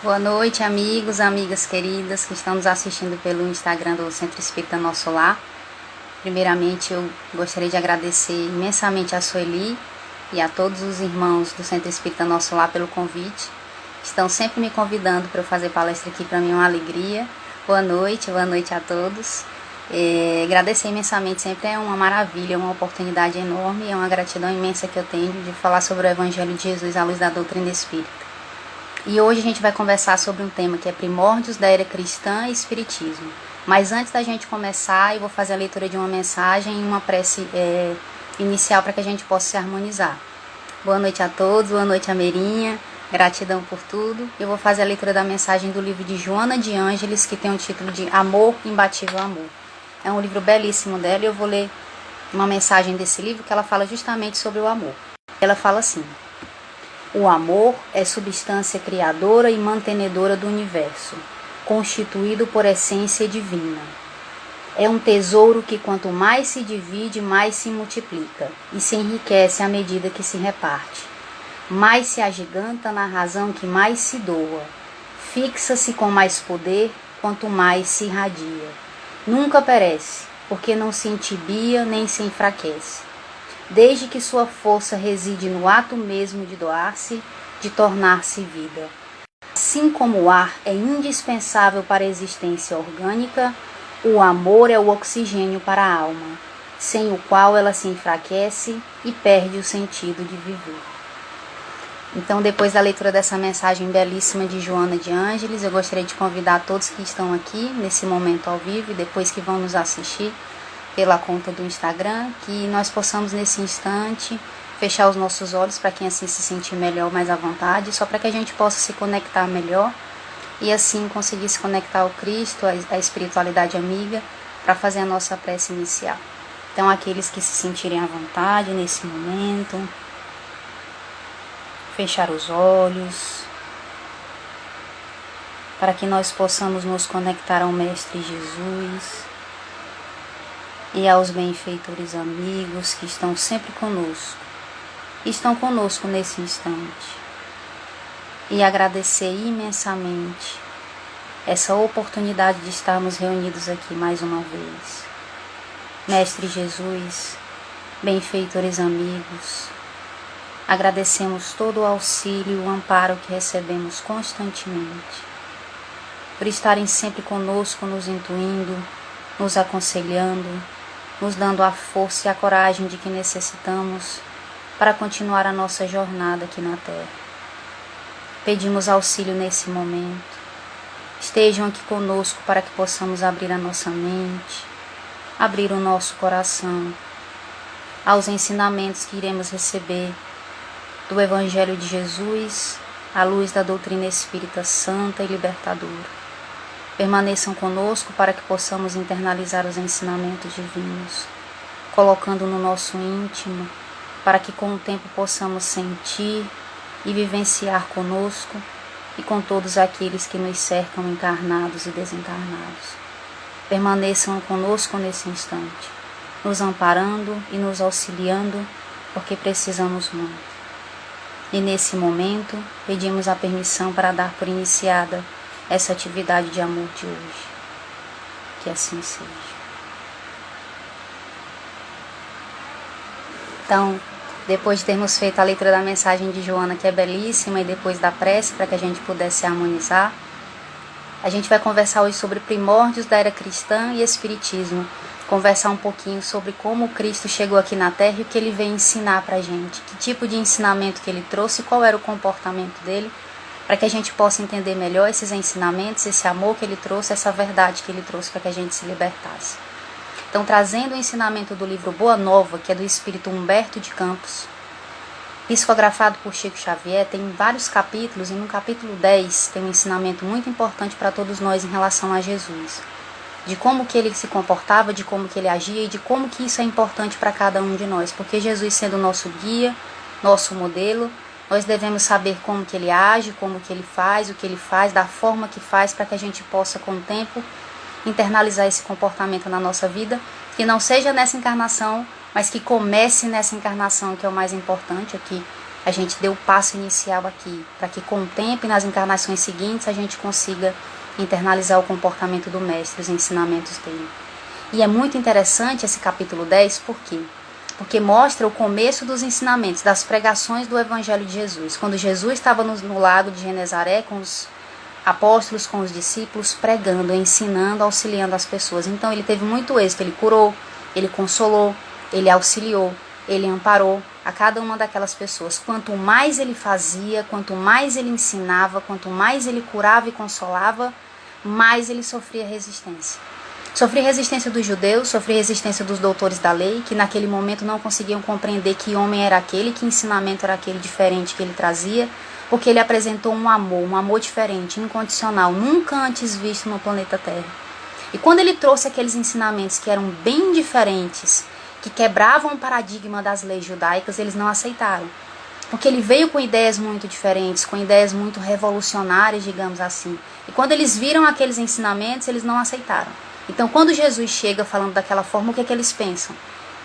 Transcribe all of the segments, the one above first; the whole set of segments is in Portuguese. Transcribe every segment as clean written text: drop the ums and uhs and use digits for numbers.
Boa noite, amigos, amigas queridas que estão nos assistindo pelo Instagram do Centro Espírita Nosso Lar. Primeiramente, eu gostaria de agradecer imensamente a Sueli e a todos os irmãos do Centro Espírita Nosso Lar pelo convite. Estão sempre me convidando para eu fazer palestra aqui, para mim é uma alegria. Boa noite a todos. Agradecer imensamente, sempre é uma maravilha, uma oportunidade enorme, é uma gratidão imensa que eu tenho de falar sobre o Evangelho de Jesus à luz da doutrina espírita. E hoje a gente vai conversar sobre um tema que é primórdios da era cristã e espiritismo. Mas antes da gente começar, eu vou fazer a leitura de uma mensagem e uma prece inicial para que a gente possa se harmonizar. Boa noite a todos, boa noite a Merinha, gratidão por tudo. Eu vou fazer a leitura da mensagem do livro de Joana de Ângeles, que tem o título de Amor, Imbatível Amor. É um livro belíssimo dela e eu vou ler uma mensagem desse livro que ela fala justamente sobre o amor. Ela fala assim: o amor é substância criadora e mantenedora do universo, constituído por essência divina. É um tesouro que quanto mais se divide, mais se multiplica, e se enriquece à medida que se reparte. Mais se agiganta na razão que mais se doa. Fixa-se com mais poder, quanto mais se irradia. Nunca perece, porque não se entibia nem se enfraquece. Desde que sua força reside no ato mesmo de doar-se, de tornar-se vida. Assim como o ar é indispensável para a existência orgânica, o amor é o oxigênio para a alma, sem o qual ela se enfraquece e perde o sentido de viver. Então, depois da leitura dessa mensagem belíssima de Joana de Ângeles, eu gostaria de convidar todos que estão aqui nesse momento ao vivo e depois que vão nos assistir pela conta do Instagram, que nós possamos nesse instante fechar os nossos olhos para quem assim se sentir melhor, mais à vontade, só para que a gente possa se conectar melhor e assim conseguir se conectar ao Cristo, à espiritualidade amiga, para fazer a nossa prece inicial. Então, aqueles que se sentirem à vontade nesse momento, fechar os olhos, para que nós possamos nos conectar ao Mestre Jesus e aos benfeitores amigos que estão sempre conosco, estão conosco nesse instante, e agradecer imensamente essa oportunidade de estarmos reunidos aqui mais uma vez. Mestre Jesus, benfeitores amigos, agradecemos todo o auxílio e o amparo que recebemos constantemente, por estarem sempre conosco, nos intuindo, nos aconselhando, nos dando a força e a coragem de que necessitamos para continuar a nossa jornada aqui na Terra. Pedimos auxílio nesse momento. Estejam aqui conosco para que possamos abrir a nossa mente, abrir o nosso coração aos ensinamentos que iremos receber do Evangelho de Jesus, à luz da doutrina espírita santa e libertadora. Permaneçam conosco para que possamos internalizar os ensinamentos divinos, colocando no nosso íntimo, para que com o tempo possamos sentir e vivenciar conosco e com todos aqueles que nos cercam, encarnados e desencarnados. Permaneçam conosco nesse instante, nos amparando e nos auxiliando, porque precisamos muito. E nesse momento, pedimos a permissão para dar por iniciada essa atividade de amor de hoje. Que assim seja. Então, depois de termos feito a leitura da mensagem de Joana, que é belíssima, e depois da prece, para que a gente pudesse harmonizar, a gente vai conversar hoje sobre primórdios da era cristã e espiritismo. Conversar um pouquinho sobre como Cristo chegou aqui na Terra e o que ele veio ensinar para a gente. Que tipo de ensinamento que ele trouxe, qual era o comportamento dele, para que a gente possa entender melhor esses ensinamentos, esse amor que ele trouxe, essa verdade que ele trouxe para que a gente se libertasse. Então, trazendo o ensinamento do livro Boa Nova, que é do espírito Humberto de Campos, psicografado por Chico Xavier, tem vários capítulos, e no capítulo 10 tem um ensinamento muito importante para todos nós em relação a Jesus. De como que ele se comportava, de como que ele agia e de como que isso é importante para cada um de nós. Porque Jesus sendo nosso guia, nosso modelo, nós devemos saber como que ele age, como que ele faz, o que ele faz, da forma que faz, para que a gente possa, com o tempo, internalizar esse comportamento na nossa vida, que não seja nessa encarnação, mas que comece nessa encarnação, que é o mais importante aqui. a gente deu o passo inicial aqui, para que com o tempo e nas encarnações seguintes a gente consiga internalizar o comportamento do Mestre, os ensinamentos dele. E é muito interessante esse capítulo 10, por quê? Porque mostra o começo dos ensinamentos, das pregações do Evangelho de Jesus. Quando Jesus estava no lago de Genezaré com os apóstolos, com os discípulos, pregando, ensinando, auxiliando as pessoas. Então ele teve muito êxito, ele curou, ele consolou, ele auxiliou, ele amparou a cada uma daquelas pessoas. Quanto mais ele fazia, quanto mais ele ensinava, quanto mais ele curava e consolava, mais ele sofria resistência. Sofria resistência dos judeus, sofria resistência dos doutores da lei, que naquele momento não conseguiam compreender que homem era aquele, que ensinamento era aquele diferente que ele trazia, porque ele apresentou um amor diferente, incondicional, nunca antes visto no planeta Terra. E quando ele trouxe aqueles ensinamentos que eram bem diferentes, que quebravam o paradigma das leis judaicas, eles não aceitaram. Porque ele veio com ideias muito diferentes, com ideias muito revolucionárias, digamos assim. E quando eles viram aqueles ensinamentos, eles não aceitaram. Então, quando Jesus chega falando daquela forma, o que é que eles pensam?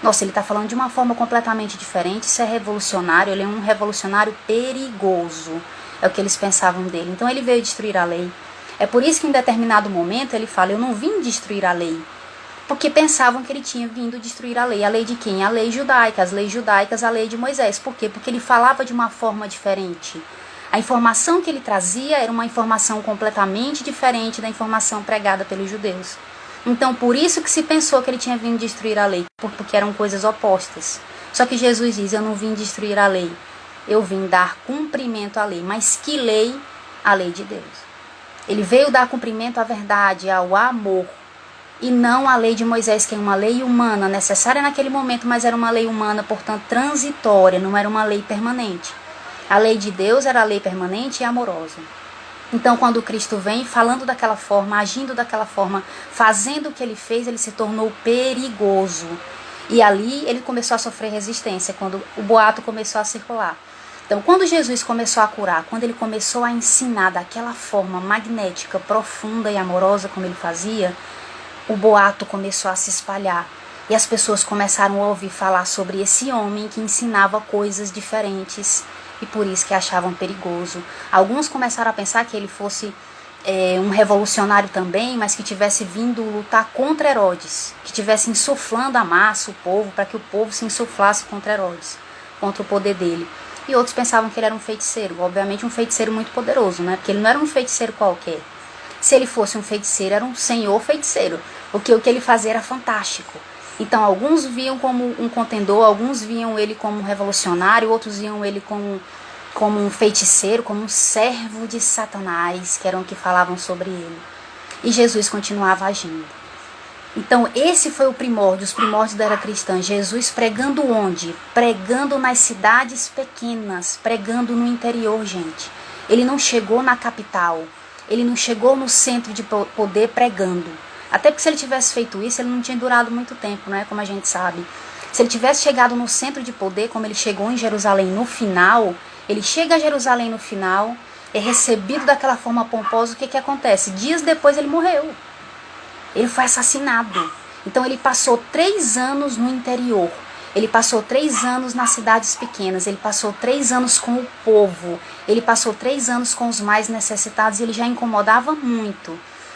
Nossa, ele está falando de uma forma completamente diferente, isso é revolucionário, ele é um revolucionário perigoso. É o que eles pensavam dele. Então, ele veio destruir a lei. É por isso que em determinado momento ele fala, eu não vim destruir a lei. Porque pensavam que ele tinha vindo destruir a lei. A lei de quem? A lei judaica, as leis judaicas, a lei de Moisés. Por quê? Porque ele falava de uma forma diferente. A informação que ele trazia era uma informação completamente diferente da informação pregada pelos judeus. Então, por isso que se pensou que ele tinha vindo destruir a lei, porque eram coisas opostas. Só que Jesus diz, eu não vim destruir a lei, eu vim dar cumprimento à lei. Mas que lei? A lei de Deus. Ele veio dar cumprimento à verdade, ao amor, e não à lei de Moisés, que é uma lei humana, necessária naquele momento, mas era uma lei humana, portanto, transitória, não era uma lei permanente. A lei de Deus era a lei permanente e amorosa. Então, quando Cristo vem falando daquela forma, agindo daquela forma, fazendo o que ele fez, ele se tornou perigoso. E ali ele começou a sofrer resistência, quando o boato começou a circular. Então, quando Jesus começou a curar, quando ele começou a ensinar daquela forma magnética, profunda e amorosa como ele fazia, o boato começou a se espalhar. E as pessoas começaram a ouvir falar sobre esse homem que ensinava coisas diferentes, e por isso que achavam perigoso. Alguns começaram a pensar que ele fosse um revolucionário também, mas que tivesse vindo lutar contra Herodes, que tivesse insuflando a massa, o povo, para que o povo se insuflasse contra Herodes, contra o poder dele. E outros pensavam que ele era um feiticeiro, obviamente um feiticeiro muito poderoso, né? Porque ele não era um feiticeiro qualquer. Se ele fosse um feiticeiro, era um senhor feiticeiro, porque o que ele fazia era fantástico. Então, alguns viam como um contendor, alguns viam ele como um revolucionário, outros viam ele como um feiticeiro, como um servo de Satanás, que eram o que falavam sobre ele. E Jesus continuava agindo. Então, esse foi o primórdio, os primórdios da era cristã. Jesus pregando onde? Pregando nas cidades pequenas, pregando no interior, gente. Ele não chegou na capital, ele não chegou no centro de poder pregando. Até porque se ele tivesse feito isso, ele não tinha durado muito tempo, não é? Como a gente sabe. Se ele tivesse chegado no centro de poder, como ele chegou em Jerusalém no final, ele chega a Jerusalém no final, é recebido daquela forma pomposa, o que acontece? Dias depois ele morreu. Ele foi assassinado. Então ele passou 3 anos no interior. Ele passou 3 anos nas cidades pequenas. Ele passou 3 anos com o povo. Ele passou 3 anos com os mais necessitados. Ele já incomodava muito.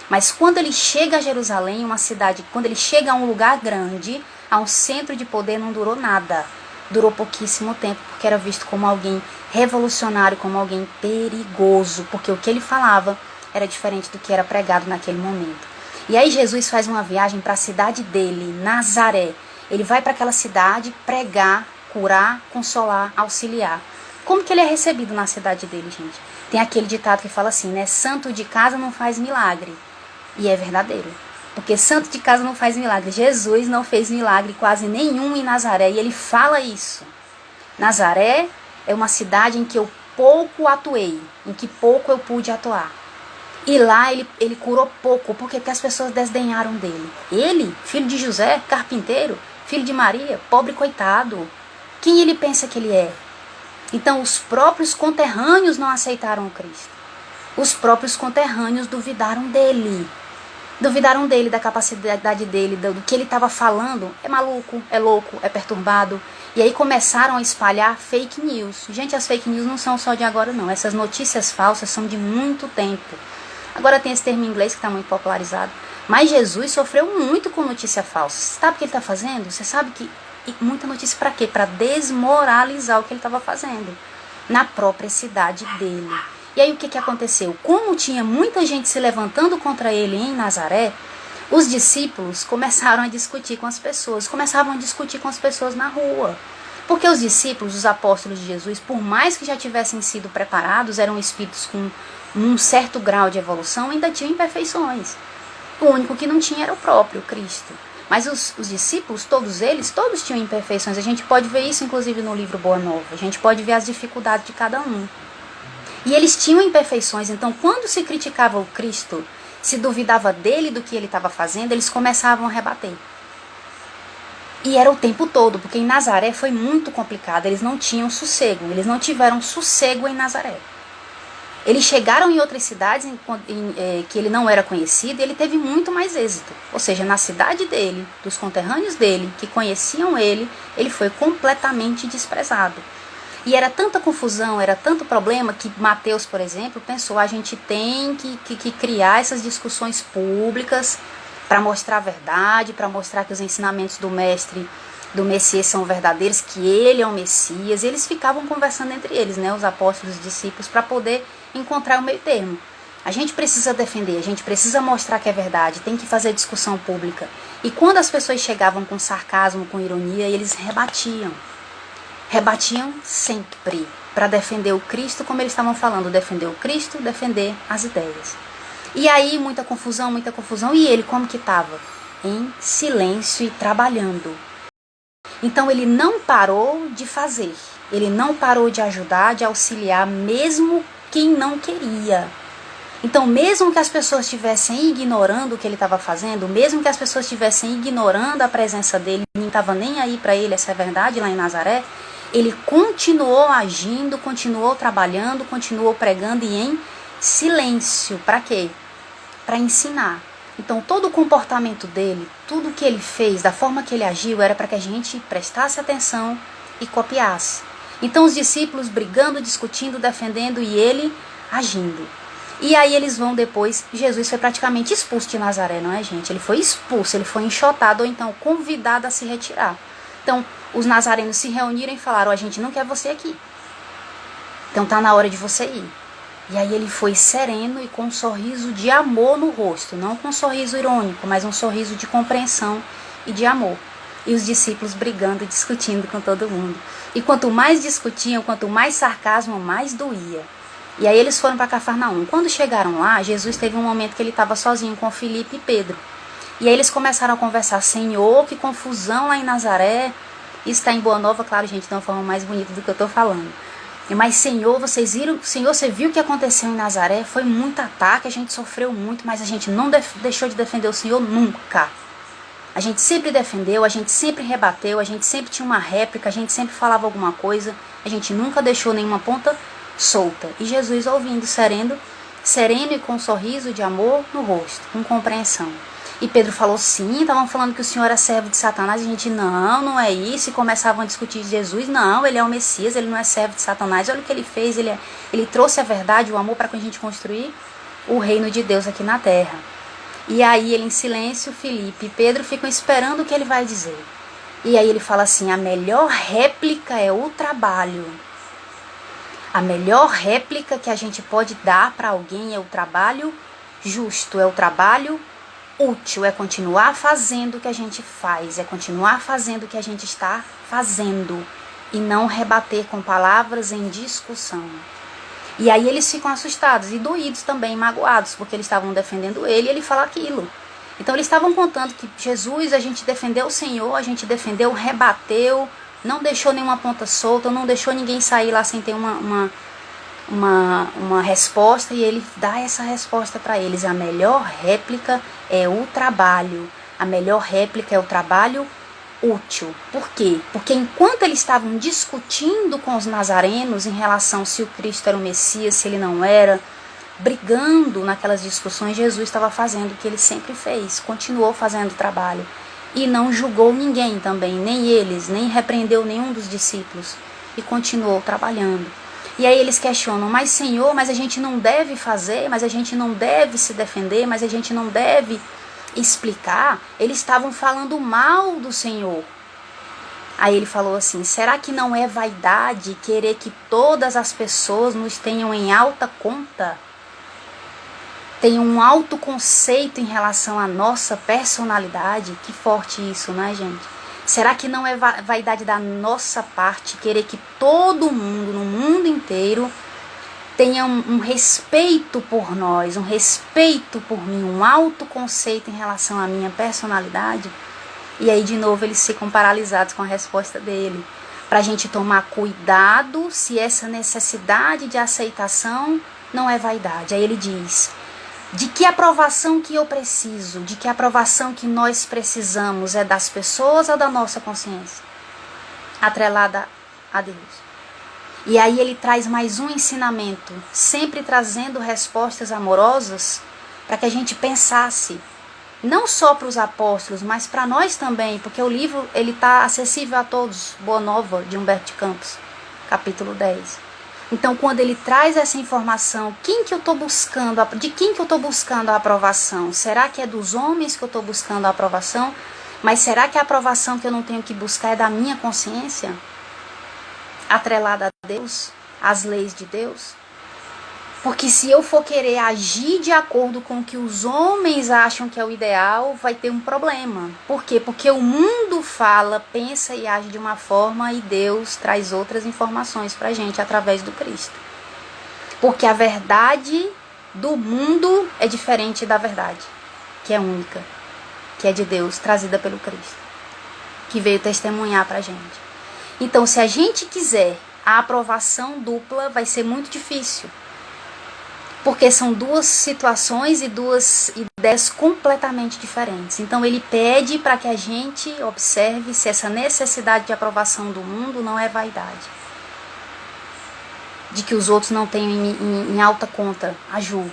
Mas quando ele chega a Jerusalém, uma cidade, quando ele chega a um lugar grande, a um centro de poder, não durou nada. Durou pouquíssimo tempo, porque era visto como alguém revolucionário, como alguém perigoso, porque o que ele falava era diferente do que era pregado naquele momento. E aí Jesus faz uma viagem para a cidade dele, Nazaré. Ele vai para aquela cidade pregar, curar, consolar, auxiliar. Como que ele é recebido na cidade dele, gente? Tem aquele ditado que fala assim, né? Santo de casa não faz milagre. E é verdadeiro. Porque santo de casa não faz milagre. Jesus não fez milagre quase nenhum em Nazaré. E ele fala isso. Nazaré é uma cidade em que eu pouco atuei. Em que pouco eu pude atuar. E lá ele curou pouco. Porque as pessoas desdenharam dele. Ele, filho de José, carpinteiro, filho de Maria, pobre coitado. Quem ele pensa que ele é? Então os próprios conterrâneos não aceitaram o Cristo. Os próprios conterrâneos duvidaram dele. Duvidaram dele, da capacidade dele, do que ele estava falando. É maluco, é louco, é perturbado. E aí começaram a espalhar fake news. Gente, as fake news não são só de agora não. Essas notícias falsas são de muito tempo. Agora tem esse termo em inglês que está muito popularizado. Mas Jesus sofreu muito com notícia falsa. Você sabe o que ele está fazendo? Você sabe que... E muita notícia para quê? Para desmoralizar o que ele estava fazendo. Na própria cidade dele. E aí o que aconteceu? Como tinha muita gente se levantando contra ele em Nazaré, os discípulos começaram a discutir com as pessoas. Começavam a discutir com as pessoas na rua. Porque os discípulos, os apóstolos de Jesus, por mais que já tivessem sido preparados, eram espíritos com um certo grau de evolução, ainda tinham imperfeições. O único que não tinha era o próprio Cristo. Mas os discípulos, todos eles, todos tinham imperfeições. A gente pode ver isso, inclusive, no livro Boa Nova. A gente pode ver as dificuldades de cada um. E eles tinham imperfeições. Então, quando se criticava o Cristo, se duvidava dele, do que ele estava fazendo, eles começavam a rebater. E era o tempo todo, porque em Nazaré foi muito complicado. Eles não tinham sossego. Eles não tiveram sossego em Nazaré. Eles chegaram em outras cidades que ele não era conhecido e ele teve muito mais êxito. Ou seja, na cidade dele, dos conterrâneos dele, que conheciam ele foi completamente desprezado. E era tanta confusão, era tanto problema que Mateus, por exemplo, pensou, a gente tem que criar essas discussões públicas para mostrar a verdade, para mostrar que os ensinamentos do mestre, do Messias são verdadeiros, que ele é o Messias. E eles ficavam conversando entre eles, né, os apóstolos e os discípulos, para poder encontrar o meio termo. A gente precisa defender, a gente precisa mostrar que é verdade, tem que fazer discussão pública. E quando as pessoas chegavam com sarcasmo, com ironia, eles rebatiam. Rebatiam sempre para defender o Cristo, como eles estavam falando, defender o Cristo, defender as ideias. E aí muita confusão, e ele como que estava? Em silêncio e trabalhando. Então ele não parou de fazer, ele não parou de ajudar, de auxiliar, mesmo quem não queria. Então mesmo que as pessoas estivessem ignorando o que ele estava fazendo, mesmo que as pessoas estivessem ignorando a presença dele, não estava nem aí para ele, essa é a verdade lá em Nazaré, ele continuou agindo, continuou trabalhando, continuou pregando e em silêncio. Para quê? Para ensinar. Então todo o comportamento dele, tudo que ele fez, da forma que ele agiu, era para que a gente prestasse atenção e copiasse. Então os discípulos brigando, discutindo, defendendo e ele agindo. E aí eles vão depois, Jesus foi praticamente expulso de Nazaré, não é, gente? Ele foi expulso, ele foi enxotado ou então convidado a se retirar. Então os nazarenos se reuniram e falaram, a gente não quer você aqui. Então tá na hora de você ir. E aí ele foi sereno e com um sorriso de amor no rosto, não com um sorriso irônico, mas um sorriso de compreensão e de amor. E os discípulos brigando e discutindo com todo mundo. E quanto mais discutiam, quanto mais sarcasmo, mais doía. E aí eles foram para Cafarnaum. Quando chegaram lá, Jesus teve um momento que ele estava sozinho com Filipe e Pedro. E aí eles começaram a conversar, Senhor, que confusão lá em Nazaré. Isso está em Boa Nova, claro, gente, de uma forma mais bonita do que eu estou falando. Mas Senhor, vocês viram, Senhor, você viu o que aconteceu em Nazaré? Foi muito ataque, a gente sofreu muito, mas a gente não deixou de defender o Senhor nunca. A gente sempre defendeu, a gente sempre rebateu, a gente sempre tinha uma réplica, a gente sempre falava alguma coisa, a gente nunca deixou nenhuma ponta solta. E Jesus ouvindo, sereno e com um sorriso de amor no rosto, com compreensão. E Pedro falou, sim, estavam falando que o Senhor era servo de Satanás. E a gente, não é isso. E começavam a discutir de Jesus. Não, ele é o Messias, ele não é servo de Satanás. Olha o que ele fez, ele trouxe a verdade, o amor para a gente construir o reino de Deus aqui na terra. E aí ele em silêncio, Filipe e Pedro ficam esperando o que ele vai dizer. E aí ele fala assim, a melhor réplica é o trabalho. A melhor réplica que a gente pode dar para alguém é o trabalho justo, é o trabalho útil, é continuar fazendo o que a gente faz, é continuar fazendo o que a gente está fazendo e não rebater com palavras em discussão. E aí eles ficam assustados e doídos também, magoados, porque eles estavam defendendo ele e ele fala aquilo. Então eles estavam contando que Jesus, a gente defendeu o Senhor, a gente defendeu, rebateu, não deixou nenhuma ponta solta, não deixou ninguém sair lá sem ter uma resposta, e ele dá essa resposta para eles. A melhor réplica é o trabalho. A melhor réplica é o trabalho útil. Por quê? Porque enquanto eles estavam discutindo com os nazarenos em relação se o Cristo era o Messias, se ele não era, brigando naquelas discussões, Jesus estava fazendo o que ele sempre fez, continuou fazendo o trabalho. E não julgou ninguém também, nem eles, nem repreendeu nenhum dos discípulos. E continuou trabalhando. E aí eles questionam, mas Senhor, mas a gente não deve fazer, mas a gente não deve se defender, mas a gente não deve explicar. Eles estavam falando mal do Senhor. Aí ele falou assim, será que não é vaidade querer que todas as pessoas nos tenham em alta conta? Tenham um alto conceito em relação à nossa personalidade? Que forte isso, né, gente? Será que não é vaidade da nossa parte querer que todo mundo, no mundo inteiro, tenha um respeito por nós, um respeito por mim, um alto conceito em relação à minha personalidade? E aí, de novo, eles ficam paralisados com a resposta dele. Para a gente tomar cuidado se essa necessidade de aceitação não é vaidade. Aí ele diz, de que aprovação que eu preciso, de que aprovação que nós precisamos é das pessoas ou da nossa consciência? Atrelada a Deus. E aí ele traz mais um ensinamento, sempre trazendo respostas amorosas para que a gente pensasse, não só para os apóstolos, mas para nós também, porque o livro está acessível a todos, Boa Nova, de Humberto de Campos, capítulo 10. Então, quando ele traz essa informação, de quem que eu estou buscando a aprovação? Será que é dos homens que eu estou buscando a aprovação? Mas será que a aprovação que eu não tenho que buscar é da minha consciência? Atrelada a Deus, às leis de Deus? Porque se eu for querer agir de acordo com o que os homens acham que é o ideal, vai ter um problema. Por quê? Porque o mundo fala, pensa e age de uma forma e Deus traz outras informações pra gente através do Cristo. Porque a verdade do mundo é diferente da verdade, que é única, que é de Deus, trazida pelo Cristo, que veio testemunhar pra gente. Então, se a gente quiser a aprovação dupla, vai ser muito difícil. Porque são duas situações e duas ideias completamente diferentes. Então ele pede para que a gente observe se essa necessidade de aprovação do mundo não é vaidade. De que os outros não tenham em alta conta a Ju.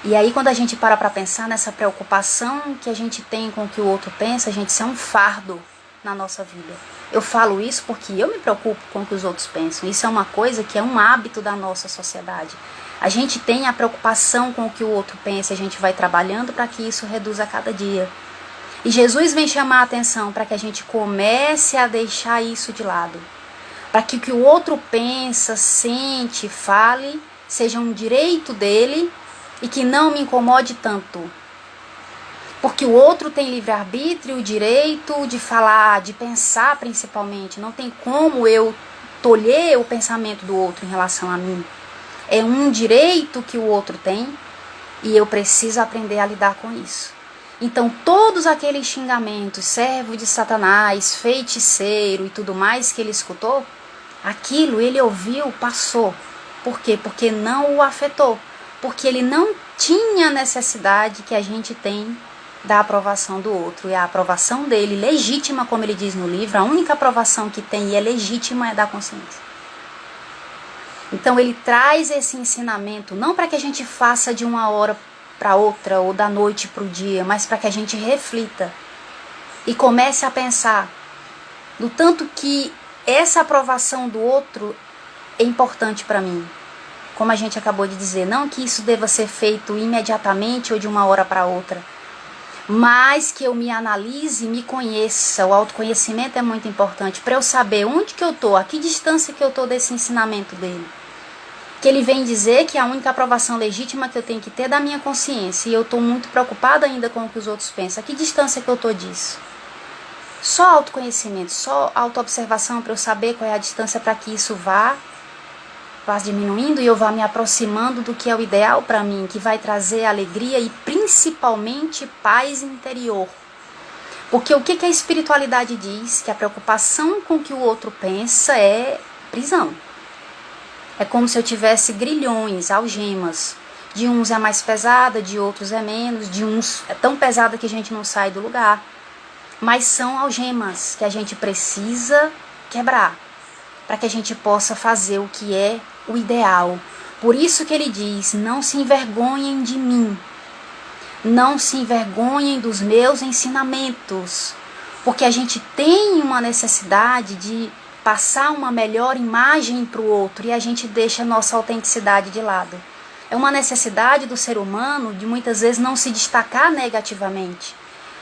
E aí quando a gente para pensar nessa preocupação que a gente tem com o que o outro pensa, gente, isso é um fardo na nossa vida. Eu falo isso porque eu me preocupo com o que os outros pensam. Isso é uma coisa que é um hábito da nossa sociedade. A gente tem a preocupação com o que o outro pensa, a gente vai trabalhando para que isso reduza a cada dia. E Jesus vem chamar a atenção para que a gente comece a deixar isso de lado. Para que o que o outro pensa, sente, fale, seja um direito dele e que não me incomode tanto. Porque o outro tem livre-arbítrio, o direito de falar, de pensar principalmente. Não tem como eu tolher o pensamento do outro em relação a mim. É um direito que o outro tem e eu preciso aprender a lidar com isso. Então, todos aqueles xingamentos, servo de Satanás, feiticeiro e tudo mais que ele escutou, aquilo ele ouviu, passou. Por quê? Porque não o afetou. Porque ele não tinha necessidade que a gente tem da aprovação do outro. E a aprovação dele, legítima, como ele diz no livro, a única aprovação que tem e é legítima é da consciência. Então ele traz esse ensinamento, não para que a gente faça de uma hora para outra ou da noite para o dia, mas para que a gente reflita e comece a pensar no tanto que essa aprovação do outro é importante para mim. Como a gente acabou de dizer, não que isso deva ser feito imediatamente ou de uma hora para outra, mas que eu me analise e me conheça. O autoconhecimento é muito importante para eu saber onde que eu estou, a que distância que eu estou desse ensinamento dele. Que ele vem dizer que a única aprovação legítima que eu tenho que ter é da minha consciência. E eu estou muito preocupada ainda com o que os outros pensam. A que distância que eu estou disso? Só autoconhecimento, só autoobservação para eu saber qual é a distância para que isso vá diminuindo e eu vá me aproximando do que é o ideal para mim, que vai trazer alegria e principalmente paz interior. Porque o que a espiritualidade diz? Que a preocupação com o que o outro pensa é prisão. É como se eu tivesse grilhões, algemas. De uns é mais pesada, de outros é menos, de uns é tão pesada que a gente não sai do lugar. Mas são algemas que a gente precisa quebrar, para que a gente possa fazer o que é o ideal. Por isso que ele diz, não se envergonhem de mim, não se envergonhem dos meus ensinamentos, porque a gente tem uma necessidade de passar uma melhor imagem para o outro e a gente deixa a nossa autenticidade de lado. É uma necessidade do ser humano de muitas vezes não se destacar negativamente.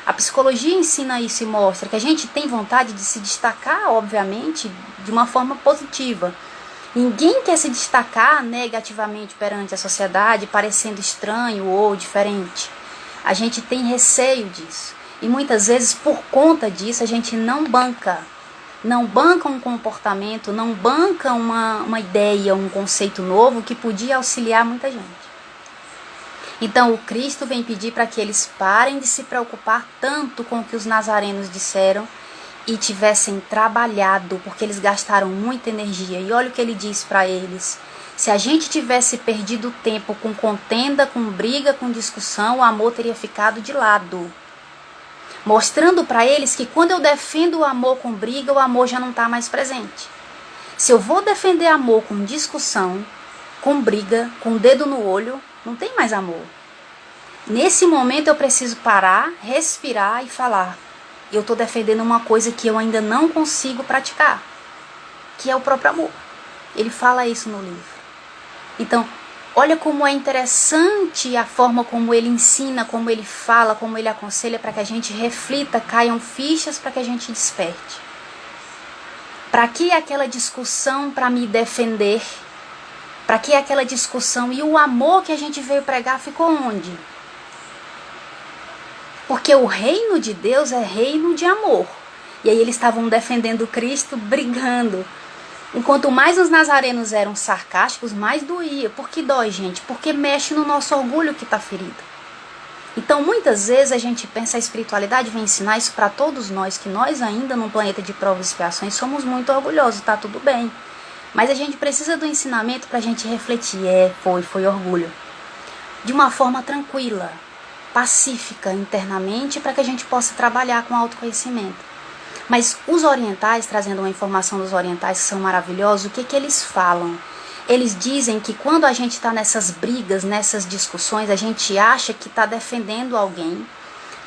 A psicologia ensina isso e mostra que a gente tem vontade de se destacar, obviamente, de uma forma positiva. Ninguém quer se destacar negativamente perante a sociedade, parecendo estranho ou diferente. A gente tem receio disso. E muitas vezes, por conta disso, a gente não banca um comportamento, não banca uma ideia, um conceito novo que podia auxiliar muita gente. Então o Cristo vem pedir para que eles parem de se preocupar tanto com o que os nazarenos disseram e tivessem trabalhado, porque eles gastaram muita energia. E olha o que ele diz para eles: se a gente tivesse perdido tempo com contenda, com briga, com discussão, o amor teria ficado de lado. Mostrando para eles que quando eu defendo o amor com briga, o amor já não está mais presente. Se eu vou defender amor com discussão, com briga, com o dedo no olho, não tem mais amor. Nesse momento eu preciso parar, respirar e falar: eu estou defendendo uma coisa que eu ainda não consigo praticar, que é o próprio amor. Ele fala isso no livro. Então, olha como é interessante a forma como ele ensina, como ele fala, como ele aconselha, para que a gente reflita, caiam fichas para que a gente desperte. Para que aquela discussão para me defender? Para que aquela discussão? E o amor que a gente veio pregar ficou onde? Porque o reino de Deus é reino de amor. E aí eles estavam defendendo Cristo, brigando. Enquanto mais os nazarenos eram sarcásticos, mais doía. Por que dói, gente? Porque mexe no nosso orgulho que está ferido. Então, muitas vezes a gente pensa, a espiritualidade vem ensinar isso para todos nós, que nós ainda num planeta de provas e expiações somos muito orgulhosos, tá tudo bem. Mas a gente precisa do ensinamento para a gente refletir. Foi orgulho. De uma forma tranquila, pacífica internamente, para que a gente possa trabalhar com autoconhecimento. Mas os orientais, trazendo uma informação dos orientais que são maravilhosos, o que eles falam? Eles dizem que quando a gente está nessas brigas, nessas discussões, a gente acha que está defendendo alguém,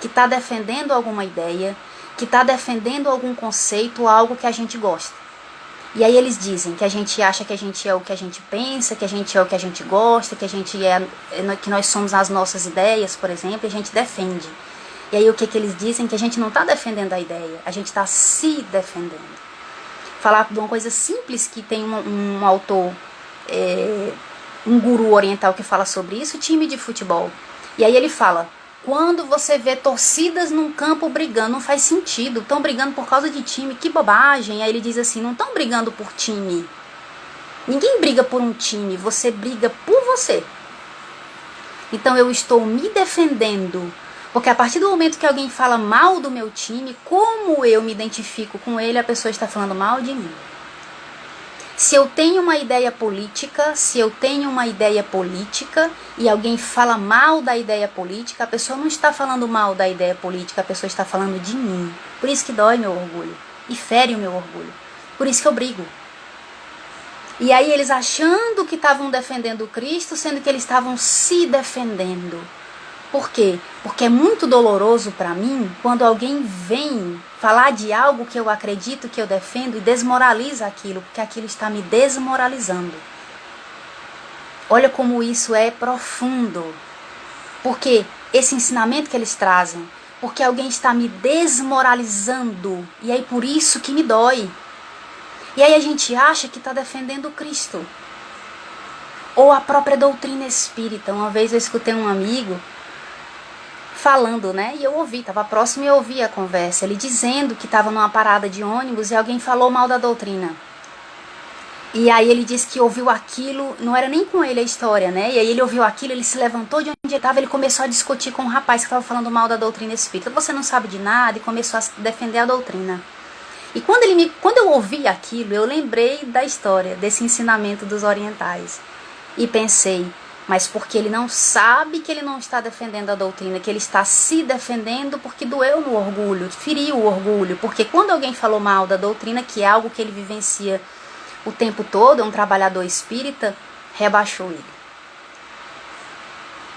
que está defendendo alguma ideia, que está defendendo algum conceito, algo que a gente gosta. E aí eles dizem que a gente acha que a gente é o que a gente pensa, que a gente é o que a gente gosta, que a gente que nós somos as nossas ideias, por exemplo, e a gente defende. E aí o que eles dizem? Que a gente não está defendendo a ideia, a gente está se defendendo. Falar de uma coisa simples que tem um autor, um guru oriental que fala sobre isso, time de futebol. E aí ele fala: quando você vê torcidas num campo brigando, não faz sentido, estão brigando por causa de time, que bobagem. Aí ele diz assim: não estão brigando por time. Ninguém briga por um time, você briga por você. Então eu estou me defendendo. Porque a partir do momento que alguém fala mal do meu time, como eu me identifico com ele, a pessoa está falando mal de mim. Se eu tenho uma ideia política, e alguém fala mal da ideia política, a pessoa não está falando mal da ideia política, a pessoa está falando de mim. Por isso que dói meu orgulho e fere o meu orgulho. Por isso que eu brigo. E aí eles achando que estavam defendendo Cristo, sendo que eles estavam se defendendo. Por quê? Porque é muito doloroso para mim quando alguém vem falar de algo que eu acredito, que eu defendo, e desmoraliza aquilo, porque aquilo está me desmoralizando. Olha como isso é profundo. Porque esse ensinamento que eles trazem, porque alguém está me desmoralizando, e aí por isso que me dói. E aí a gente acha que está defendendo Cristo. Ou a própria doutrina espírita. Uma vez eu escutei um amigo falando, né? E eu ouvi, estava próximo e eu ouvi a conversa. Ele dizendo que estava numa parada de ônibus e alguém falou mal da doutrina. E aí ele disse que ouviu aquilo, não era nem com ele a história, né? E aí ele ouviu aquilo, ele se levantou de onde ele estava, ele começou a discutir com um rapaz que estava falando mal da doutrina espírita. Você não sabe de nada, e começou a defender a doutrina. E quando eu ouvi aquilo, eu lembrei da história, desse ensinamento dos orientais. E pensei: mas porque ele não sabe que ele não está defendendo a doutrina, que ele está se defendendo porque doeu no orgulho, feriu o orgulho. Porque quando alguém falou mal da doutrina, que é algo que ele vivencia o tempo todo, é um trabalhador espírita, rebaixou ele.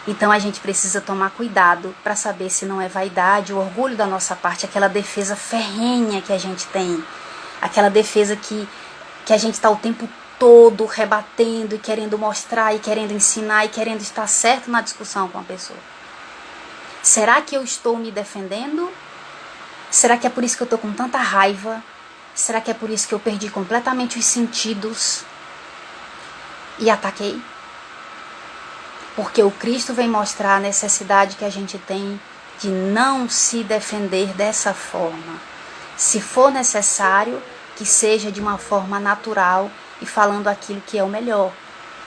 Então a gente precisa tomar cuidado para saber se não é vaidade, o orgulho da nossa parte, aquela defesa ferrenha que a gente tem, aquela defesa que a gente está o tempo todo rebatendo e querendo mostrar e querendo ensinar e querendo estar certo na discussão com a pessoa. Será que eu estou me defendendo? Será que é por isso que eu estou com tanta raiva? Será que é por isso que eu perdi completamente os sentidos e ataquei? Porque o Cristo vem mostrar a necessidade que a gente tem de não se defender dessa forma. Se for necessário, que seja de uma forma natural e falando aquilo que é o melhor.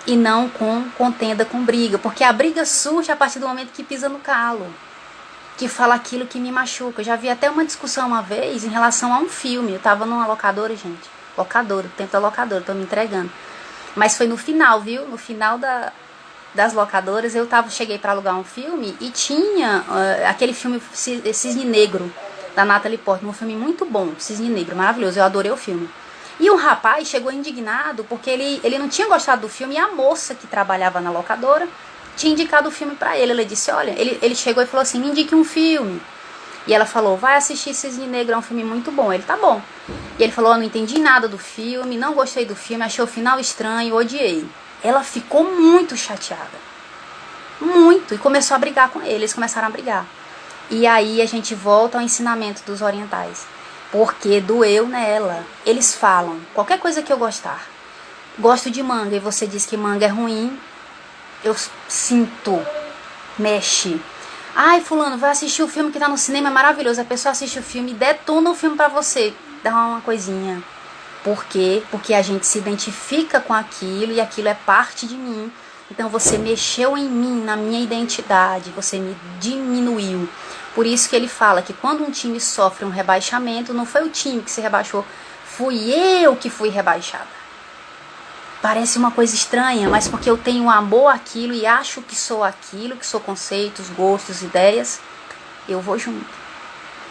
E não com contenda, com briga. Porque a briga surge a partir do momento que pisa no calo. Que fala aquilo que me machuca. Eu já vi até uma discussão uma vez em relação a um filme. Eu estava numa locadora, gente. Locadora, o tempo da locadora, estou me entregando. Mas foi no final, viu? No final das locadoras, eu cheguei para alugar um filme e tinha aquele filme Cisne Negro, da Natalie Portman, um filme muito bom, Cisne Negro, maravilhoso, eu adorei o filme. E o rapaz chegou indignado porque ele não tinha gostado do filme e a moça que trabalhava na locadora tinha indicado o filme para ele. Ela disse, olha, ele chegou e falou assim, me indique um filme. E ela falou, vai assistir Cisne Negro, é um filme muito bom. Ele, tá bom. E ele falou, não entendi nada do filme, não gostei do filme, achei o final estranho, odiei. Ela ficou muito chateada. Muito. E começou a brigar com ele. Eles começaram a brigar. E aí a gente volta ao ensinamento dos orientais. Porque doeu nela. Eles falam, qualquer coisa que eu gostar. Gosto de manga e você diz que manga é ruim. Eu sinto. Mexe. Ai, fulano, vai assistir o filme que tá no cinema, é maravilhoso. A pessoa assiste o filme e detona o filme pra você. Dá uma coisinha. Por quê? Porque a gente se identifica com aquilo e aquilo é parte de mim. Então você mexeu em mim, na minha identidade, você me diminuiu. Por isso que ele fala que quando um time sofre um rebaixamento, não foi o time que se rebaixou, fui eu que fui rebaixada. Parece uma coisa estranha, mas porque eu tenho amor àquilo e acho que sou aquilo, que sou conceitos, gostos, ideias, eu vou junto.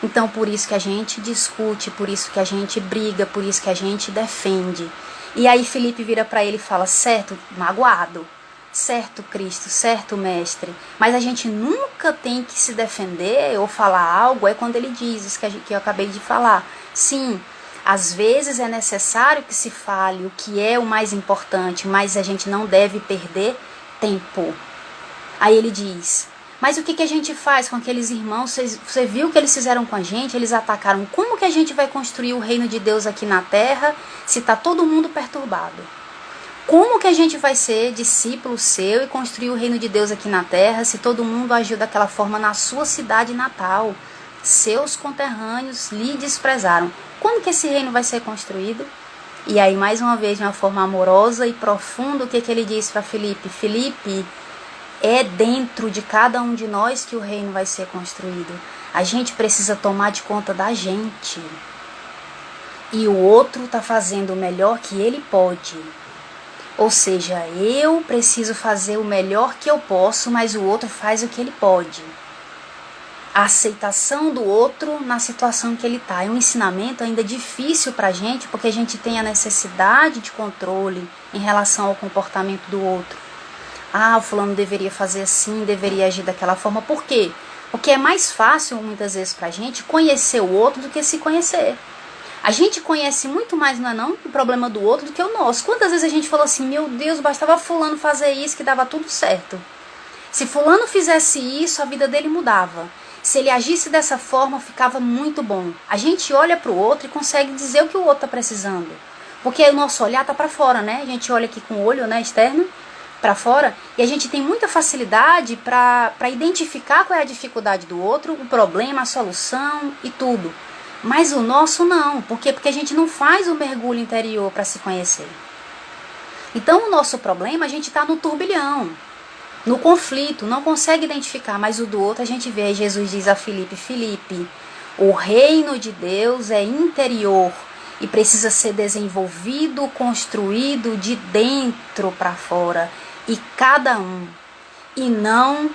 Então, por isso que a gente discute, por isso que a gente briga, por isso que a gente defende. E aí Felipe vira para ele e fala, certo, magoado, certo, Cristo, certo, mestre, mas a gente nunca tem que se defender ou falar algo, é quando ele diz isso que eu acabei de falar. Sim, às vezes é necessário que se fale o que é o mais importante, mas a gente não deve perder tempo. Aí ele diz... Mas o que a gente faz com aqueles irmãos? Você viu o que eles fizeram com a gente? Eles atacaram. Como que a gente vai construir o reino de Deus aqui na terra se está todo mundo perturbado? Como que a gente vai ser discípulo seu e construir o reino de Deus aqui na terra se todo mundo agiu daquela forma na sua cidade natal? Seus conterrâneos lhe desprezaram. Como que esse reino vai ser construído? E aí, mais uma vez, de uma forma amorosa e profunda, o que ele diz para Felipe? Felipe... é dentro de cada um de nós que o reino vai ser construído. A gente precisa tomar de conta da gente. E o outro está fazendo o melhor que ele pode. Ou seja, eu preciso fazer o melhor que eu posso, mas o outro faz o que ele pode. A aceitação do outro na situação que ele está. É um ensinamento ainda difícil para a gente, porque a gente tem a necessidade de controle em relação ao comportamento do outro. Ah, o fulano deveria fazer assim, deveria agir daquela forma. Por quê? Porque é mais fácil, muitas vezes, pra gente conhecer o outro do que se conhecer. A gente conhece muito mais, não é não, o problema do outro do que o nosso. Quantas vezes a gente falou assim, meu Deus, bastava fulano fazer isso que dava tudo certo. Se fulano fizesse isso, a vida dele mudava. Se ele agisse dessa forma, ficava muito bom. A gente olha pro outro e consegue dizer o que o outro tá precisando. Porque o nosso olhar tá pra fora, né? A gente olha aqui com o olho, né, externo, para fora, e a gente tem muita facilidade para identificar qual é a dificuldade do outro, o problema, a solução e tudo. Mas o nosso não. Por quê? Porque a gente não faz o mergulho interior para se conhecer. Então o nosso problema, a gente está no turbilhão, no conflito, não consegue identificar, mas o do outro a gente vê. Aí Jesus diz a Filipe, Filipe, o reino de Deus é interior e precisa ser desenvolvido, construído de dentro para fora. E cada um, e não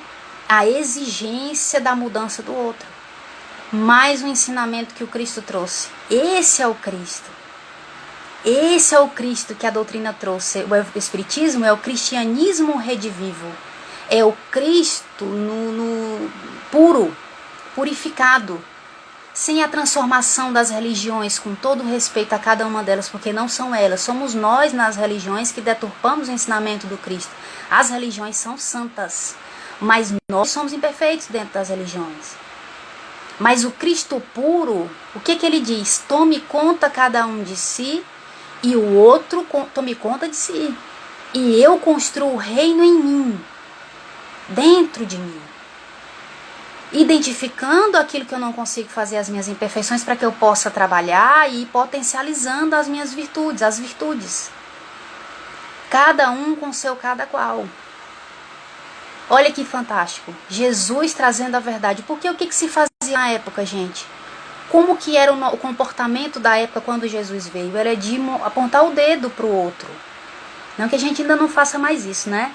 a exigência da mudança do outro. Mais um ensinamento que o Cristo trouxe. Esse é o Cristo. Esse é o Cristo que a doutrina trouxe. O Espiritismo é o cristianismo redivivo. É o Cristo no puro, purificado, sem a transformação das religiões, com todo respeito a cada uma delas, porque não são elas. Somos nós nas religiões que deturpamos o ensinamento do Cristo. As religiões são santas, mas nós somos imperfeitos dentro das religiões. Mas o Cristo puro, o que ele diz? Tome conta cada um de si e o outro tome conta de si. E eu construo o reino em mim, dentro de mim. Identificando aquilo que eu não consigo fazer, as minhas imperfeições, para que eu possa trabalhar e ir potencializando as minhas virtudes, as virtudes. Cada um com seu cada qual. Olha que fantástico. Jesus trazendo a verdade. Porque o que se fazia na época, gente? Como que era o comportamento da época quando Jesus veio? Era de apontar o dedo para o outro. Não que a gente ainda não faça mais isso, né?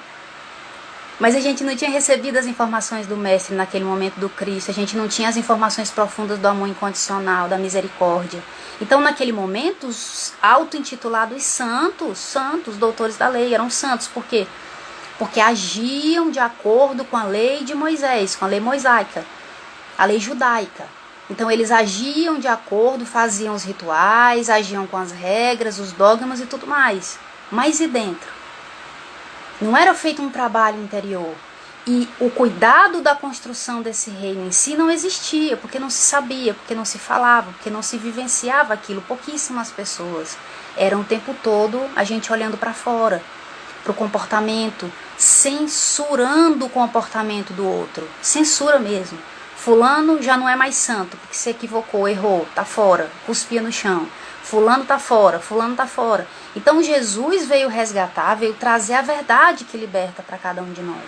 Mas a gente não tinha recebido as informações do Mestre naquele momento do Cristo. A gente não tinha as informações profundas do amor incondicional, da misericórdia. Então, naquele momento, os auto-intitulados santos, doutores da lei, eram santos. Por quê? Porque agiam de acordo com a lei de Moisés, com a lei mosaica, a lei judaica. Então, eles agiam de acordo, faziam os rituais, agiam com as regras, os dogmas e tudo mais. Mas e dentro? Não era feito um trabalho interior. E o cuidado da construção desse reino em si não existia, porque não se sabia, porque não se falava, porque não se vivenciava aquilo. Pouquíssimas pessoas. Era o tempo todo a gente olhando para fora, para o comportamento, censurando o comportamento do outro. Censura mesmo. Fulano já não é mais santo, porque se equivocou, errou, tá fora, cuspia no chão. Fulano tá fora, fulano tá fora. Então Jesus veio resgatar, veio trazer a verdade que liberta para cada um de nós.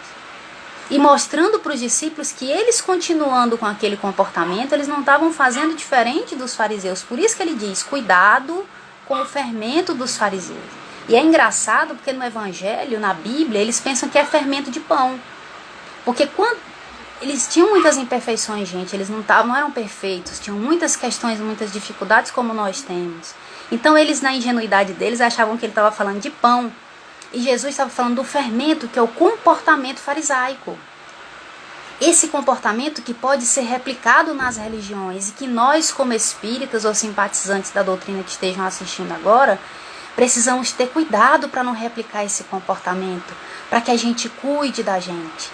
E mostrando para os discípulos que eles, continuando com aquele comportamento, eles não estavam fazendo diferente dos fariseus. Por isso que ele diz, cuidado com o fermento dos fariseus. E é engraçado porque no Evangelho, na Bíblia, eles pensam que é fermento de pão. Porque quando eles tinham muitas imperfeições, gente, eles não eram perfeitos, tinham muitas questões, muitas dificuldades como nós temos. Então eles, na ingenuidade deles, achavam que ele estava falando de pão. E Jesus estava falando do fermento, que é o comportamento farisaico. Esse comportamento que pode ser replicado nas religiões e que nós, como espíritas ou simpatizantes da doutrina que estejam assistindo agora, precisamos ter cuidado para não replicar esse comportamento, para que a gente cuide da gente,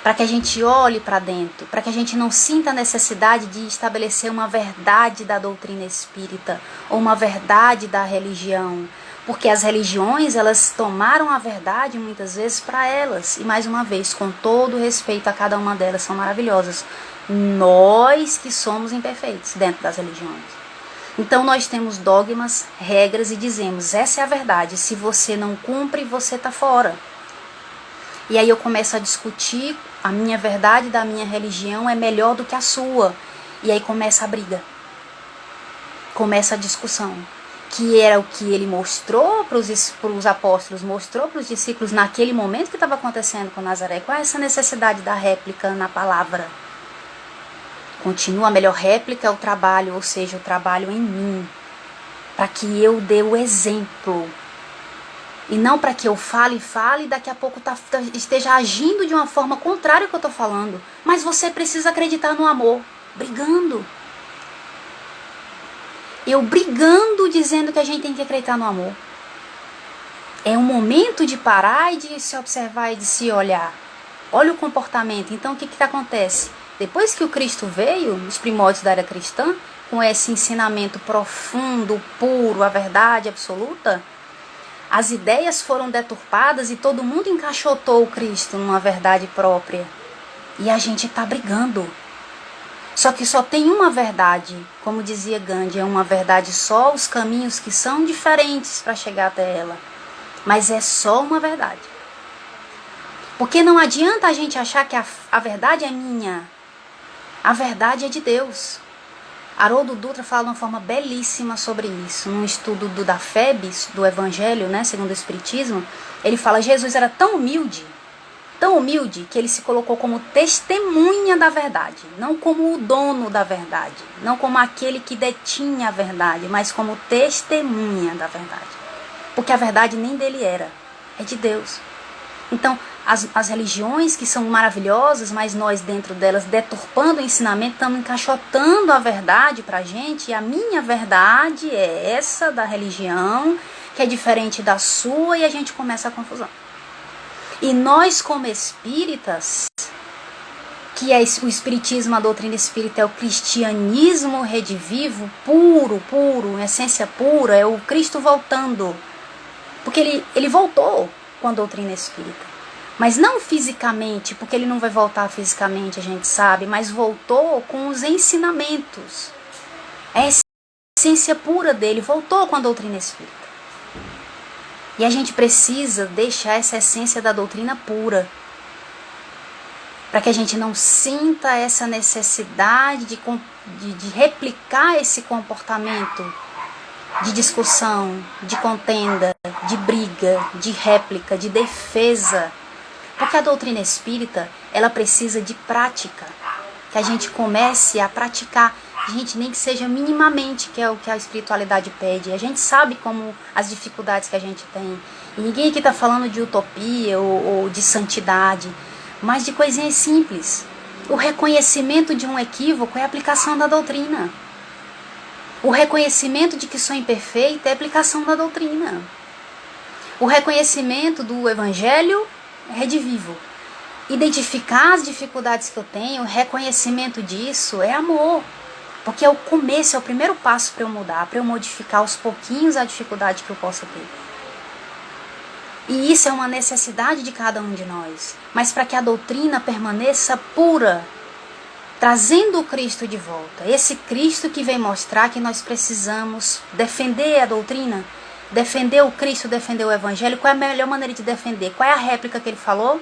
para que a gente olhe para dentro, para que a gente não sinta a necessidade de estabelecer uma verdade da doutrina espírita ou uma verdade da religião. Porque as religiões, elas tomaram a verdade muitas vezes para elas. E mais uma vez, com todo respeito a cada uma delas, são maravilhosas. Nós que somos imperfeitos dentro das religiões. Então nós temos dogmas, regras e dizemos, essa é a verdade. Se você não cumpre, você está fora. E aí eu começo a discutir, a minha verdade da minha religião é melhor do que a sua. E aí começa a briga. Começa a discussão. Que era o que ele mostrou para os apóstolos, mostrou para os discípulos naquele momento que estava acontecendo com Nazaré. Qual é essa necessidade da réplica na palavra? Continua, a melhor réplica é o trabalho, ou seja, o trabalho em mim. Para que eu dê o exemplo. E não para que eu fale e daqui a pouco esteja agindo de uma forma contrária ao que eu estou falando. Mas você precisa acreditar no amor. Brigando. Eu brigando, dizendo que a gente tem que acreditar no amor. É um momento de parar e de se observar e de se olhar. Olha o comportamento. Então o que acontece? Depois que o Cristo veio, nos primórdios da era cristã, com esse ensinamento profundo, puro, a verdade absoluta, as ideias foram deturpadas e todo mundo encaixotou o Cristo numa verdade própria. E a gente está brigando. Só que só tem uma verdade, como dizia Gandhi, é uma verdade só, os caminhos que são diferentes para chegar até ela. Mas é só uma verdade. Porque não adianta a gente achar que a verdade é minha. A verdade é de Deus. Haroldo Dutra fala de uma forma belíssima sobre isso. Num estudo da FEB, do Evangelho, né, segundo o Espiritismo, ele fala que Jesus era tão humilde, tão humilde que ele se colocou como testemunha da verdade, não como o dono da verdade, não como aquele que detinha a verdade, mas como testemunha da verdade. Porque a verdade nem dele era, é de Deus. Então, as religiões que são maravilhosas, mas nós dentro delas deturpando o ensinamento, estamos encaixotando a verdade para a gente, e a minha verdade é essa da religião, que é diferente da sua, e a gente começa a confusão. E nós, como espíritas, que é o espiritismo, a doutrina espírita é o cristianismo redivivo, puro, essência pura, é o Cristo voltando. Porque ele voltou com a doutrina espírita. Mas não fisicamente, porque ele não vai voltar fisicamente, a gente sabe, mas voltou com os ensinamentos. É a essência pura dele, voltou com a doutrina espírita. E a gente precisa deixar essa essência da doutrina pura, para que a gente não sinta essa necessidade de replicar esse comportamento de discussão, de contenda, de briga, de réplica, de defesa. Porque a doutrina espírita, ela precisa de prática, que a gente comece a praticar, gente, nem que seja minimamente, que é o que a espiritualidade pede. A gente sabe como as dificuldades que a gente tem. E ninguém aqui está falando de utopia ou de santidade, mas de coisinhas simples. O reconhecimento de um equívoco é a aplicação da doutrina. O reconhecimento de que sou imperfeita é a aplicação da doutrina. O reconhecimento do evangelho é redivivo. Identificar as dificuldades que eu tenho, o reconhecimento disso é amor. Porque é o começo, é o primeiro passo para eu mudar, para eu modificar aos pouquinhos a dificuldade que eu possa ter. E isso é uma necessidade de cada um de nós. Mas para que a doutrina permaneça pura, trazendo o Cristo de volta. Esse Cristo que vem mostrar que nós precisamos defender a doutrina, defender o Cristo, defender o Evangelho. Qual é a melhor maneira de defender? Qual é a réplica que ele falou?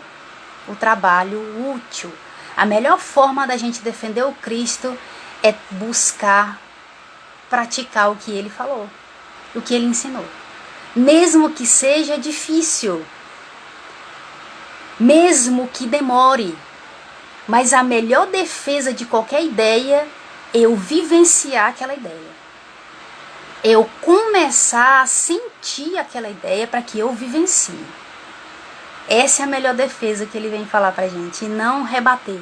O trabalho útil. A melhor forma da gente defender o Cristo é buscar praticar o que ele falou, o que ele ensinou. Mesmo que seja difícil, mesmo que demore, mas a melhor defesa de qualquer ideia é eu vivenciar aquela ideia. Eu começar a sentir aquela ideia para que eu vivencie. Essa é a melhor defesa que ele vem falar pra gente, e não rebater.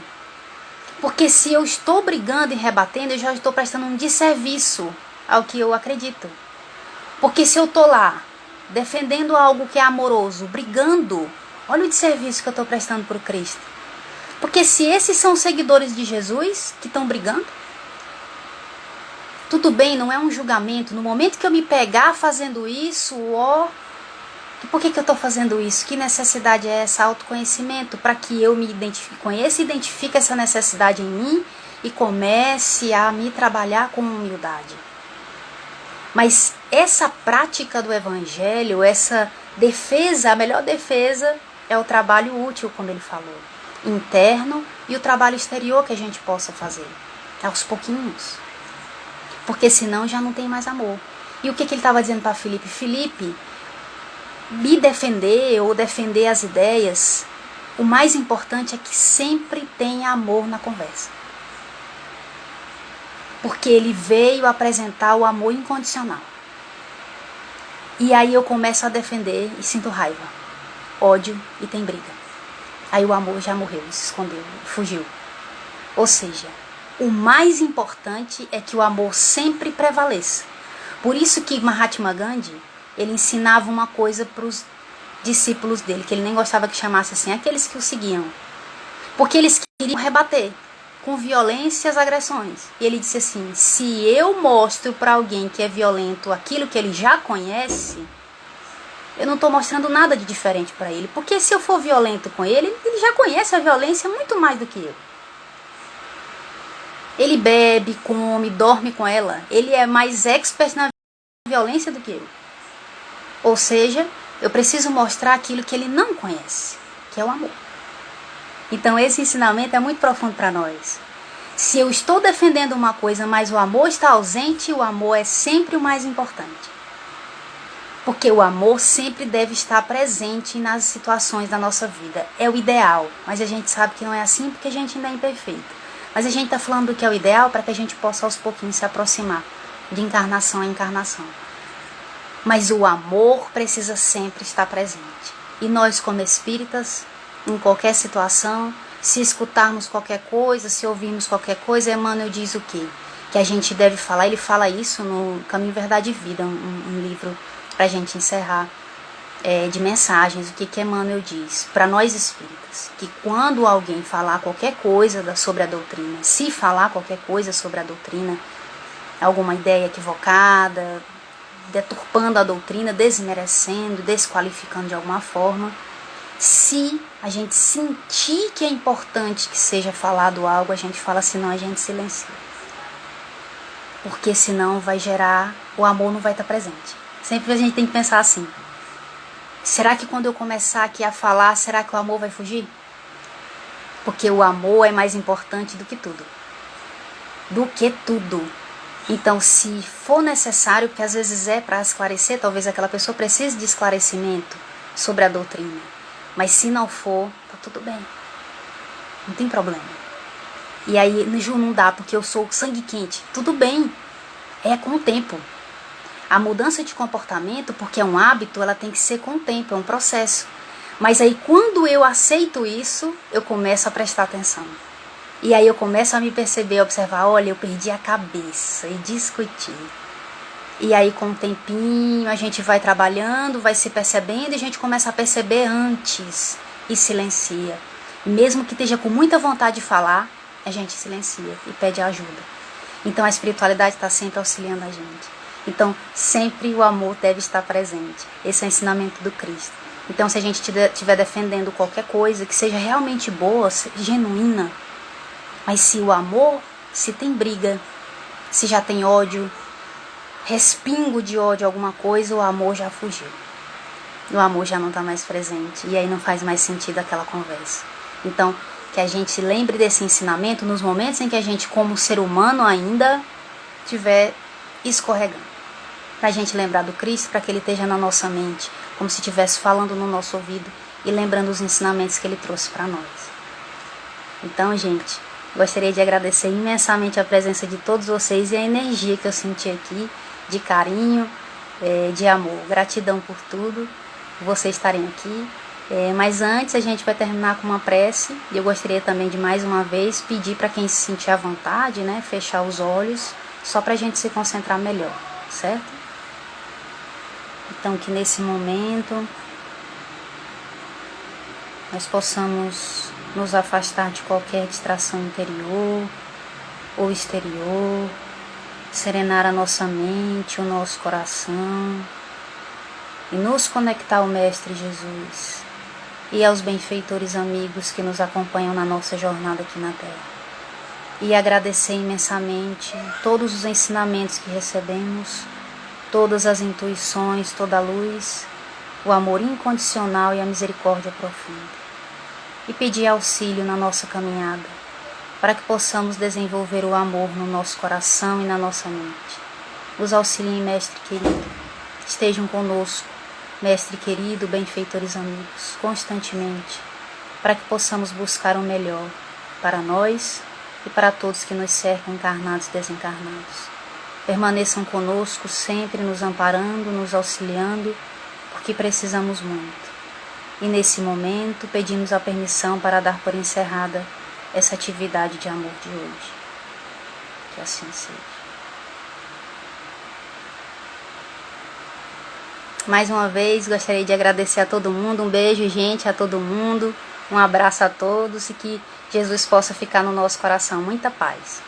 Porque se eu estou brigando e rebatendo, eu já estou prestando um desserviço ao que eu acredito. Porque se eu estou lá, defendendo algo que é amoroso, brigando, olha o desserviço que eu estou prestando para o Cristo. Porque se esses são seguidores de Jesus que estão brigando, tudo bem, não é um julgamento. No momento que eu me pegar fazendo isso, por que eu estou fazendo isso? Que necessidade é essa? Autoconhecimento, para que eu me conheça e identifique essa necessidade em mim e comece a me trabalhar com humildade. Mas essa prática do Evangelho, essa defesa, a melhor defesa é o trabalho útil, como ele falou, interno, e o trabalho exterior que a gente possa fazer, aos pouquinhos. Porque senão já não tem mais amor. E o que ele estava dizendo para Felipe? Felipe, me defender ou defender as ideias, o mais importante é que sempre tenha amor na conversa. Porque ele veio apresentar o amor incondicional. E aí eu começo a defender e sinto raiva, ódio e tem briga. Aí o amor já morreu, se escondeu, fugiu. Ou seja, o mais importante é que o amor sempre prevaleça. Por isso que Mahatma Gandhi, ele ensinava uma coisa para os discípulos dele, que ele nem gostava que chamasse assim, aqueles que o seguiam. Porque eles queriam rebater com violência as agressões. E ele disse assim, se eu mostro para alguém que é violento aquilo que ele já conhece, eu não estou mostrando nada de diferente para ele. Porque se eu for violento com ele, ele já conhece a violência muito mais do que eu. Ele bebe, come, dorme com ela. Ele é mais expert na violência do que eu. Ou seja, eu preciso mostrar aquilo que ele não conhece, que é o amor. Então esse ensinamento é muito profundo para nós. Se eu estou defendendo uma coisa, mas o amor está ausente, o amor é sempre o mais importante. Porque o amor sempre deve estar presente nas situações da nossa vida. É o ideal, mas a gente sabe que não é assim porque a gente ainda é imperfeito. Mas a gente está falando do que é o ideal para que a gente possa aos pouquinhos se aproximar de encarnação a encarnação. Mas o amor precisa sempre estar presente. E nós, como espíritas, em qualquer situação, se escutarmos qualquer coisa, se ouvirmos qualquer coisa, Emmanuel diz o quê? Que a gente deve falar. Ele fala isso no Caminho, Verdade e Vida, um livro para a gente encerrar, de mensagens. O que Emmanuel diz para nós espíritas? Que quando alguém falar qualquer coisa sobre a doutrina, se falar qualquer coisa sobre a doutrina, alguma ideia equivocada, deturpando a doutrina, desmerecendo, desqualificando de alguma forma, se a gente sentir que é importante que seja falado algo, a gente fala, senão a gente silencia. Porque senão vai gerar, o amor não vai estar presente. Sempre a gente tem que pensar assim, será que quando eu começar aqui a falar, será que o amor vai fugir? Porque o amor é mais importante do que tudo. Do que tudo. Então, se for necessário, porque às vezes é para esclarecer, talvez aquela pessoa precise de esclarecimento sobre a doutrina. Mas se não for, tá tudo bem. Não tem problema. E aí, Ju, não dá porque eu sou sangue quente. Tudo bem. É com o tempo. A mudança de comportamento, porque é um hábito, ela tem que ser com o tempo, é um processo. Mas aí, quando eu aceito isso, eu começo a prestar atenção. E aí eu começo a me perceber, a observar, olha, eu perdi a cabeça e discuti. E aí com o tempinho a gente vai trabalhando, vai se percebendo e a gente começa a perceber antes e silencia. E mesmo que esteja com muita vontade de falar, a gente silencia e pede ajuda. Então a espiritualidade está sempre auxiliando a gente. Então sempre o amor deve estar presente. Esse é o ensinamento do Cristo. Então se a gente estiver defendendo qualquer coisa que seja realmente boa, genuína, mas se o amor, se tem briga, se já tem ódio, respingo de ódio alguma coisa, o amor já fugiu. O amor já não está mais presente. E aí não faz mais sentido aquela conversa. Então, que a gente lembre desse ensinamento nos momentos em que a gente, como ser humano ainda, estiver escorregando. Para a gente lembrar do Cristo, para que ele esteja na nossa mente, como se estivesse falando no nosso ouvido e lembrando os ensinamentos que ele trouxe para nós. Então, gente, gostaria de agradecer imensamente a presença de todos vocês e a energia que eu senti aqui, de carinho, de amor. Gratidão por tudo, por vocês estarem aqui. Mas antes a gente vai terminar com uma prece. E eu gostaria também de mais uma vez pedir para quem se sentir à vontade, né, fechar os olhos, só para a gente se concentrar melhor, certo? Então que nesse momento nós possamos nos afastar de qualquer distração interior ou exterior, serenar a nossa mente, o nosso coração e nos conectar ao Mestre Jesus e aos benfeitores amigos que nos acompanham na nossa jornada aqui na Terra. E agradecer imensamente todos os ensinamentos que recebemos, todas as intuições, toda a luz, o amor incondicional e a misericórdia profunda. E pedir auxílio na nossa caminhada, para que possamos desenvolver o amor no nosso coração e na nossa mente. Os auxiliem, Mestre querido. Estejam conosco, Mestre querido, benfeitores amigos, constantemente, para que possamos buscar o melhor para nós e para todos que nos cercam, encarnados e desencarnados. Permaneçam conosco, sempre nos amparando, nos auxiliando, porque precisamos muito. E nesse momento pedimos a permissão para dar por encerrada essa atividade de amor de hoje. Que assim seja. Mais uma vez gostaria de agradecer a todo mundo. Um beijo, gente, a todo mundo. Um abraço a todos e que Jesus possa ficar no nosso coração. Muita paz.